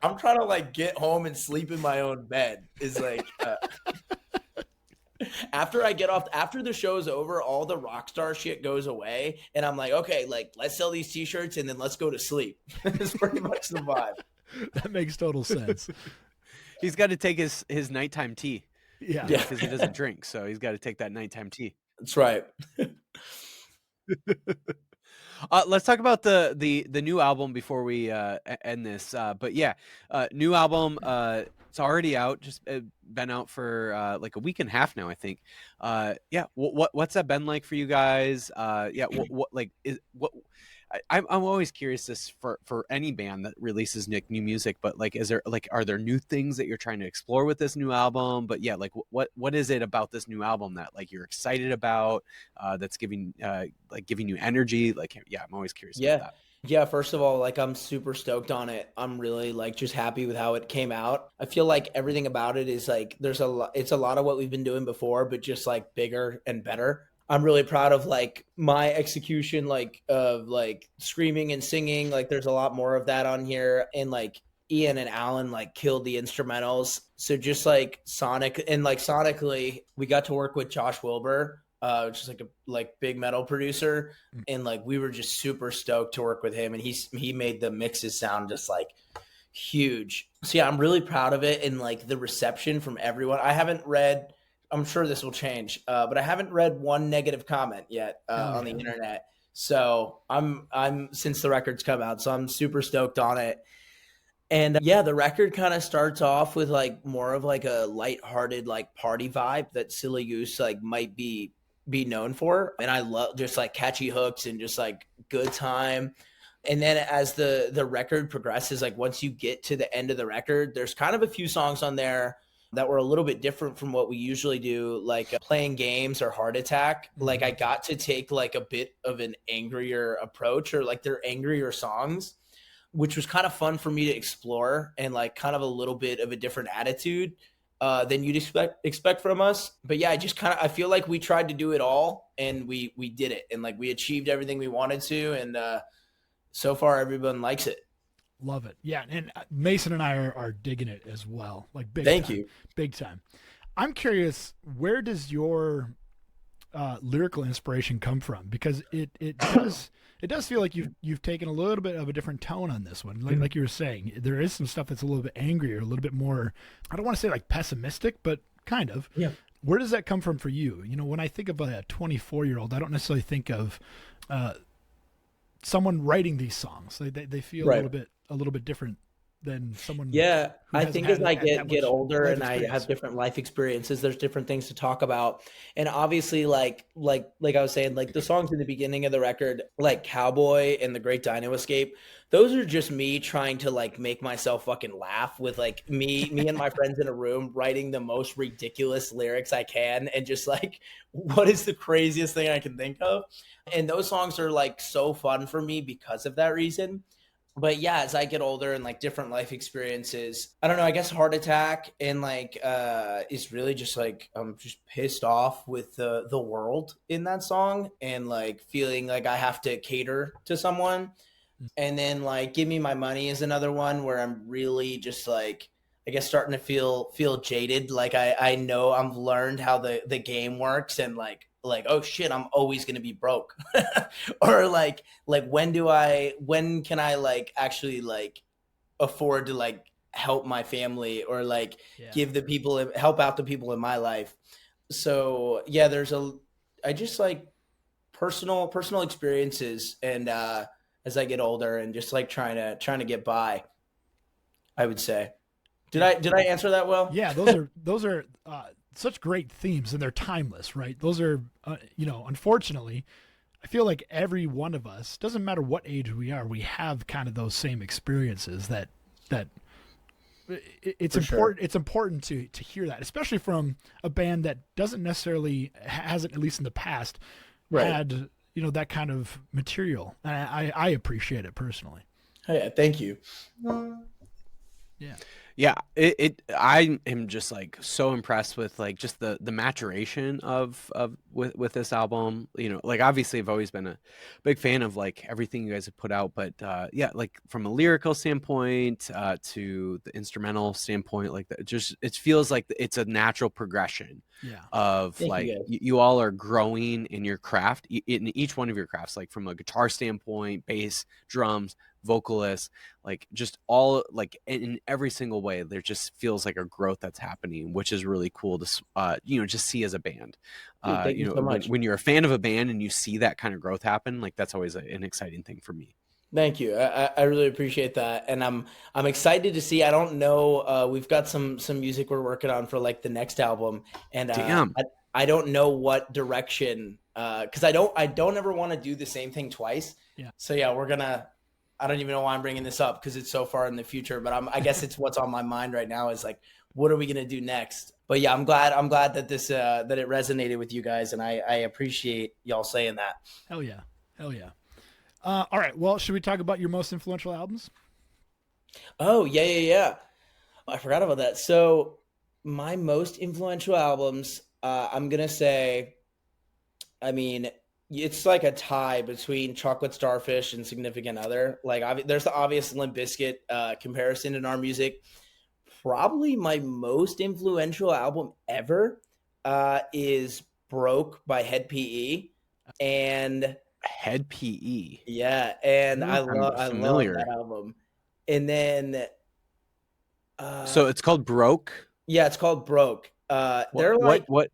I'm trying to like get home and sleep in my own bed is like, after I get off, after the show's over, all the rock star shit goes away. And I'm like, okay, like let's sell these t-shirts and then let's go to sleep. It's pretty much the vibe. That makes total sense. He's got to take his nighttime tea. Yeah. Because he doesn't drink. So he's got to take that nighttime tea. That's right. Let's talk about the new album before we end this. But yeah, new album. It's already out. Just been out for like a week and a half now, I think. Yeah. What's that been like for you guys? Yeah. I'm always curious this for any band that releases new music, but like, are there new things that you're trying to explore with this new album? But yeah, like what is it about this new album that like you're excited about, that's giving you energy? Like, yeah, I'm always curious about that. Yeah, first of all, like I'm super stoked on it. I'm really like just happy with how it came out. I feel like everything about it is like it's a lot of what we've been doing before, but just like bigger and better. I'm really proud of like my execution, like of like screaming and singing. Like there's a lot more of that on here. And like Ian and Alan like killed the instrumentals. So just like sonically, we got to work with Josh Wilbur, which is like a big metal producer. And like we were just super stoked to work with him. And he made the mixes sound just like huge. So yeah, I'm really proud of it. And like the reception from everyone. I'm sure this will change, but I haven't read one negative comment yet on the internet. So I'm since the record's come out, so I'm super stoked on it. And yeah, the record kind of starts off with like more of like a lighthearted like party vibe that Silly Goose like might be known for. And I love just like catchy hooks and just like good time. And then as the record progresses, like once you get to the end of the record, there's kind of a few songs on there that were a little bit different from what we usually do, like Playing Games or Heart Attack. Like I got to take like a bit of an angrier approach, or like they're angrier songs, which was kind of fun for me to explore, and like kind of a little bit of a different attitude than you'd expect from us. But yeah, I feel like we tried to do it all, and we did it, and like we achieved everything we wanted to, and so far everyone likes it. Love it. Yeah. And Mason and I are digging it as well. Like Thank you. Big time. I'm curious, where does your lyrical inspiration come from? Because it does feel like you've taken a little bit of a different tone on this one. Like you were saying, there is some stuff that's a little bit angrier, a little bit more, I don't want to say like pessimistic, but kind of. Yeah. Where does that come from for you? You know, when I think of a 24-year-old, I don't necessarily think of someone writing these songs. They feel right. a little bit different than someone. Yeah, I think as I get older and I have different life experiences, there's different things to talk about. And obviously, like I was saying, like the songs in the beginning of the record, like Cowboy and The Great Dino Escape, those are just me trying to like make myself fucking laugh with like me and my friends in a room writing the most ridiculous lyrics I can, and just like, what is the craziest thing I can think of? And those songs are like so fun for me because of that reason. But yeah, as I get older and like different life experiences, I don't know, I guess Heart Attack and like is really just like I'm just pissed off with the world in that song, and like feeling like I have to cater to someone. And then like Give Me My Money is another one where I'm really just like, I guess, starting to feel jaded. Like I know I've learned how the game works, and like, oh shit, I'm always going to be broke. Or like when can I like actually like afford to like help my family, or like help out the people in my life. So yeah, I just like personal experiences, and as I get older and just like trying to get by, I would say. Did I answer that well? Yeah, those are such great themes, and they're timeless, right? Those are, unfortunately, I feel like every one of us, doesn't matter what age we are, we have kind of those same experiences that it's important. Sure. It's important to hear that, especially from a band that doesn't necessarily hasn't, at least in the past, had that kind of material. And I appreciate it personally. Yeah, thank you. Yeah. Yeah, I am just like so impressed with like just the maturation of with this album. You know, like obviously I've always been a big fan of like everything you guys have put out, but yeah, like from a lyrical standpoint to the instrumental standpoint, like that, just it feels like it's a natural progression Yeah. of Thank like you guys. you all are growing in your craft, in each one of your crafts, like from a guitar standpoint, bass, drums, vocalists, like just all like in every single way there just feels like a growth that's happening, which is really cool to you know, just see as a band. Dude, thank You you know, so much. when you're a fan of a band and you see that kind of growth happen, like that's always an exciting thing for me. Thank you. I really appreciate that, and I'm excited to see. I don't know. We've got some music we're working on for like the next album, and Damn. I don't know what direction. Because I don't ever want to do the same thing twice. Yeah. So yeah, we're gonna. I don't even know why I'm bringing this up because it's so far in the future, but I guess it's what's on my mind right now is like, what are we gonna do next? But yeah, I'm glad that this that it resonated with you guys, and I appreciate y'all saying that. Hell yeah. Hell yeah. All right. Well, should we talk about your most influential albums? Oh, yeah. I forgot about that. So, my most influential albums, I'm gonna say, I mean, it's like a tie between Chocolate Starfish and Significant Other. Like, there's the obvious Limp Bizkit comparison in our music. Probably my most influential album ever is Broke by Head PE. And Head PE. yeah, and I'm I love familiar. that album. And then So it's called Broke. yeah, it's called Broke. They're like What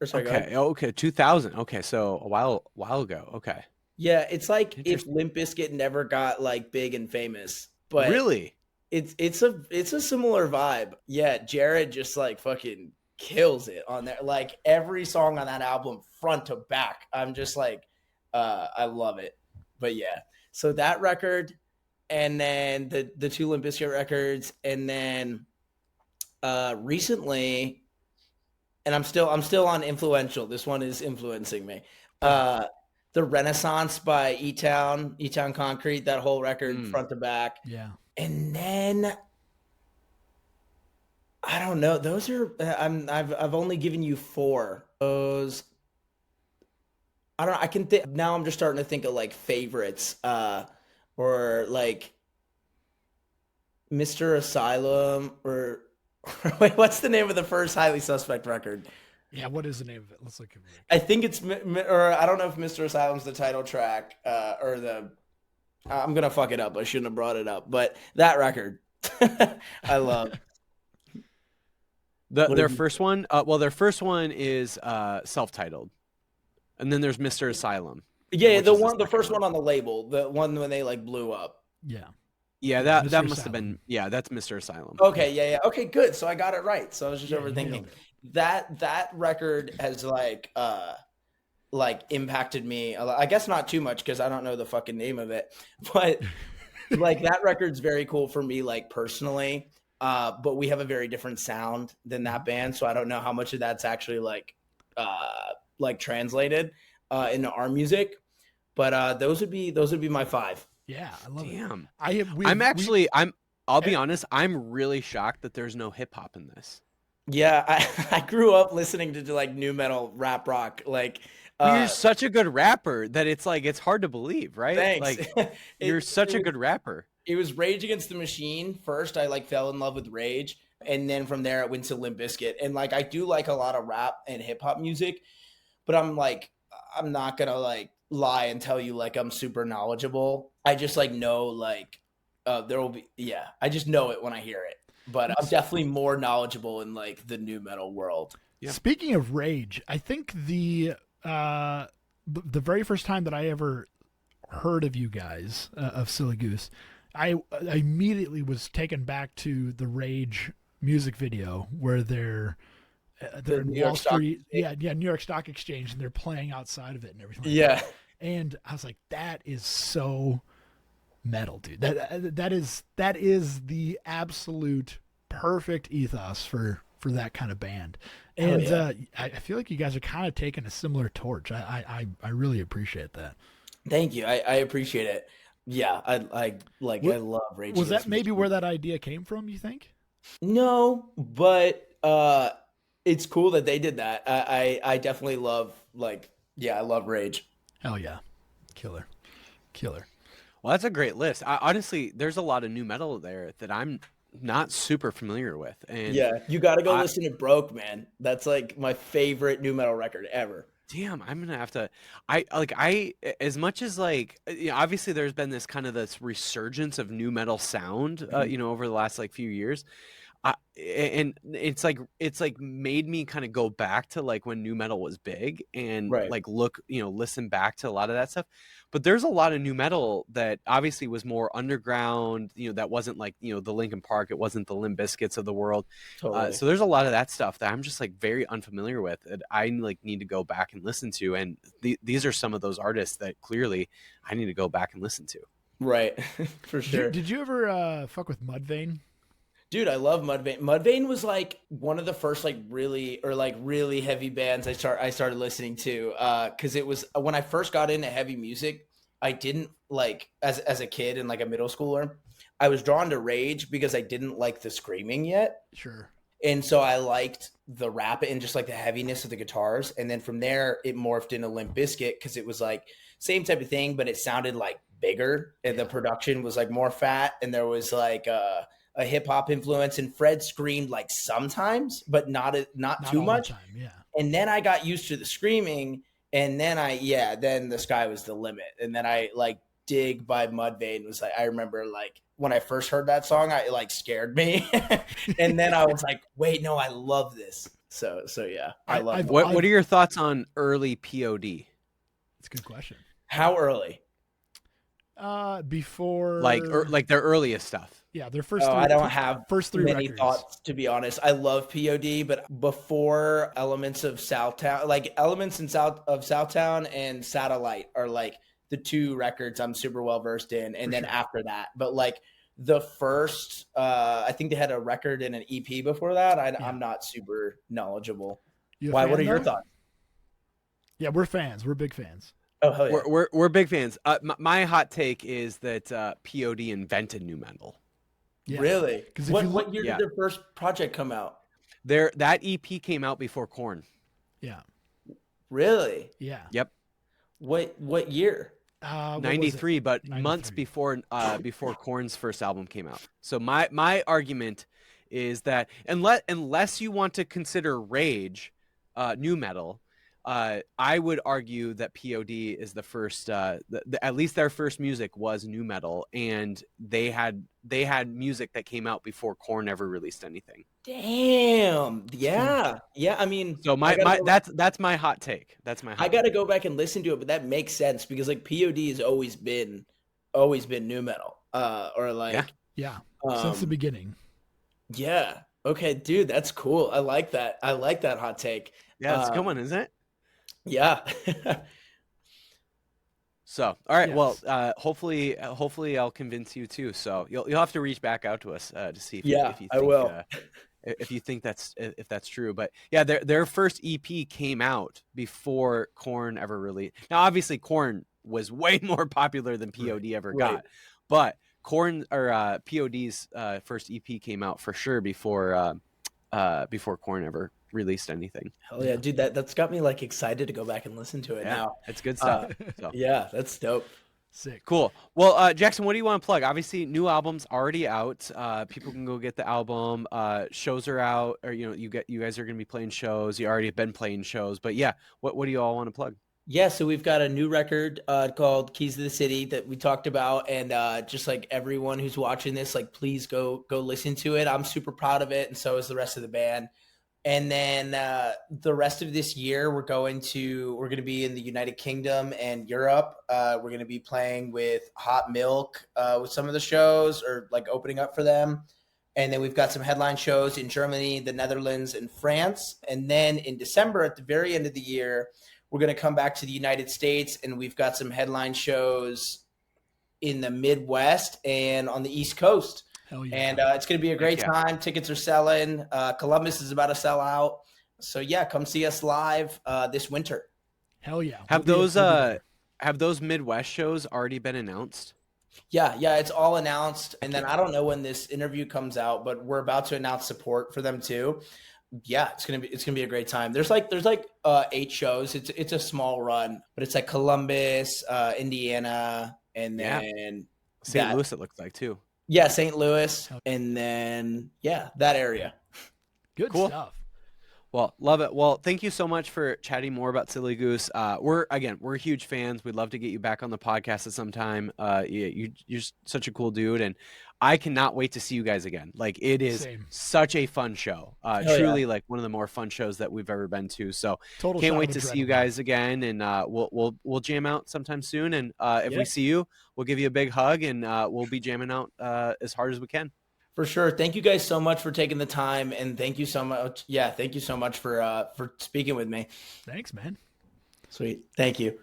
or sorry, go ahead. okay. Oh, okay, 2000. Okay, so a while ago. Okay. Yeah, it's like if Interesting. Limp Bizkit never got like big and famous, but Really? it's a similar vibe. Yeah, Jared just like fucking kills it on there. Like every song on that album, front to back. I'm just like, I love it. But yeah, so that record, and then the two Limp Bizkit records, and then recently, and I'm still on influential. This one is influencing me. The Renaissance by E-Town Concrete, that whole record front to back. Yeah. And then I don't know. Those are I've only given you four. Those I don't know. I can think now. I'm just starting to think of like favorites, or like Mr. Asylum, or wait, what's the name of the first Highly Suspect record? Yeah. What is the name of it? Let's look at it. I think it's or I don't know if Mr. Asylum's the title track, or the. I'm gonna fuck it up. I shouldn't have brought it up, but that record, I love. Their first one, their first one is self-titled, and then there's Mr. Asylum. Yeah, the first one on the label, the one when they like blew up. Yeah. Yeah, Mr. that must have Asylum. been that's Mr. Asylum. Okay, yeah. Okay, good. So I got it right. So I was just Yeah, you overthinking. nailed it. That record has like impacted me. I guess not too much because I don't know the fucking name of it, but like that record's very cool for me, like personally. But we have a very different sound than that band, so I don't know how much of that's actually like translated into our music. But those would be my five. Yeah. I love it. Damn. I'll be honest, I'm really shocked that there's no hip hop in this. Yeah, I grew up listening to like new metal, rap rock, like. You're such a good rapper that it's like it's hard to believe, right? Thanks. Like you're such a good rapper. It was Rage Against the Machine first. I like fell in love with Rage, and then from there it went to Limp Bizkit. And like I do like a lot of rap and hip hop music, but I'm not gonna like lie and tell you like I'm super knowledgeable. I just like know like there will be I just know it when I hear it. But I'm definitely more knowledgeable in like the new metal world. Yeah. Speaking of Rage, I think the very first time that I ever heard of you guys, of Silly Goose, I immediately was taken back to the Rage music video where they're in Wall Street, New York Stock Exchange, and they're playing outside of it and everything. Like that. And I was like, that is so metal, dude. That is the absolute perfect ethos for that kind of band. And I feel like you guys are kind of taking a similar torch. I really appreciate that. Thank you. I appreciate it. Yeah, I like I love Rage Was Against that the maybe Machine. where that idea came from, you think? No, but it's cool that they did that. I definitely love like yeah, I love Rage. Hell yeah. Killer. Killer. Well, that's a great list. Honestly, there's a lot of new metal there that I'm not super familiar with, and Yeah, you got to go I listen to Broke, man. That's like my favorite new metal record ever. damn, I'm gonna have to. As much as like, obviously, there's been this resurgence of new metal sound, Mhm. over the last like few years. And it's like made me kind of go back to like when new metal was big and Right. like listen back to a lot of that stuff. But there's a lot of new metal that obviously was more underground, that wasn't like, the Linkin Park, it wasn't the Limp Bizkits of the world. Totally. So there's a lot of that stuff that I'm just like very unfamiliar with that I like need to go back and listen to. And these are some of those artists that clearly I need to go back and listen to. Right. For sure. Did you ever fuck with Mudvayne? Dude, I love Mudvayne. Mudvayne was like one of the first like really heavy bands I started listening to cuz it was when I first got into heavy music, I didn't like as a kid and like a middle schooler, I was drawn to Rage because I didn't like the screaming yet. Sure. And so I liked the rap and just like the heaviness of the guitars. And then from there, it morphed into Limp Bizkit because it was like same type of thing, but it sounded like bigger and the production was like more fat. And there was like a hip hop influence. And Fred screamed like sometimes, but not too all the much. time, yeah. And then I got used to the screaming. And then then the sky was the limit. And then I like Dig by Mudvayne was like, I remember like when I first heard that song, it like scared me. And then I was like, wait, no, I love this. So yeah, I love it. What are your thoughts on early POD? That's a good question. How early? Before Like their earliest stuff. yeah, their first. I don't have first three many records. thoughts, to be honest. I love POD, but before Elements of Southtown, like Elements in Southtown and Satellite are like the two records I'm super well versed in, and then after that, but like the first, I think they had a record and an EP before that. I'm not super knowledgeable. Why? What are your thoughts? Yeah, we're fans. We're big fans. Oh hell yeah! We're big fans. My hot take is that POD invented new metal. Yeah. Really? What year Yeah. did their first project come out? That EP came out before Korn. Yeah. Really? Yeah. Yep. What year? 93, but 93. months before Korn's first album came out. So my argument is that unless you want to consider Rage new metal, I would argue that POD is the first. At least their first music was new metal, and they had music that came out before Korn ever released anything. Damn. Yeah. Yeah. I mean, So that's my hot take. That's my. I got to go back and listen to it, but that makes sense because like POD has always been new metal, or like yeah, since the beginning. Yeah. Okay, dude, that's cool. I like that. I like that hot take. Yeah, it's a good one, isn't it? Yeah. So, all right. Yes. Well, hopefully I'll convince you too. So you'll have to reach back out to us to see if you think, I will. If you think that's true. But yeah, their first EP came out before Korn ever released. Now, obviously, Korn was way more popular than POD ever got, but Korn or POD's first EP came out for sure before Korn ever released anything. Hell yeah, dude, that's got me like excited to go back and listen to it now. It's good stuff. So. Yeah, that's dope. Sick. Cool. Well, Jackson, what do you want to plug? Obviously, new album's already out. People can go get the album. Shows are out, or you guys are going to be playing shows. You already have been playing shows, but yeah, what do you all want to plug? Yeah, so we've got a new record called Keys to the City that we talked about, and just like everyone who's watching this, like please go listen to it. I'm super proud of it, and so is the rest of the band. And then the rest of this year, we're going to be in the United Kingdom and Europe. We're going to be playing with Hot Milk with some of the shows, or like opening up for them. And then we've got some headline shows in Germany, the Netherlands, and France. And then in December, at the very end of the year, we're going to come back to the United States, and we've got some headline shows in the Midwest and on the East Coast. Hell yeah. And it's going to be a great time. Tickets are selling. Columbus is about to sell out. So yeah, come see us live this winter. Hell yeah. Have those Midwest shows already been announced? Yeah, it's all announced, and then I don't know when this interview comes out, but we're about to announce support for them too. Yeah, it's gonna be a great time. There's 8 shows. It's a small run, but it's like Columbus, Indiana, and then St. Louis it looks like too. Yeah, St. Louis, and then that area. Good stuff. Well, love it. Well, thank you so much for chatting more about Silly Goose. We're huge fans. We'd love to get you back on the podcast at some time. You're such a cool dude, and I cannot wait to see you guys again. Like, it is such a fun show. Truly, like one of the more fun shows that we've ever been to. So can't wait to see you guys again, and we'll jam out sometime soon. And if we see you, we'll give you a big hug, and we'll be jamming out as hard as we can. For sure. Thank you guys so much for taking the time, and thank you so much. Yeah, thank you so much for speaking with me. Thanks, man. Sweet. Thank you.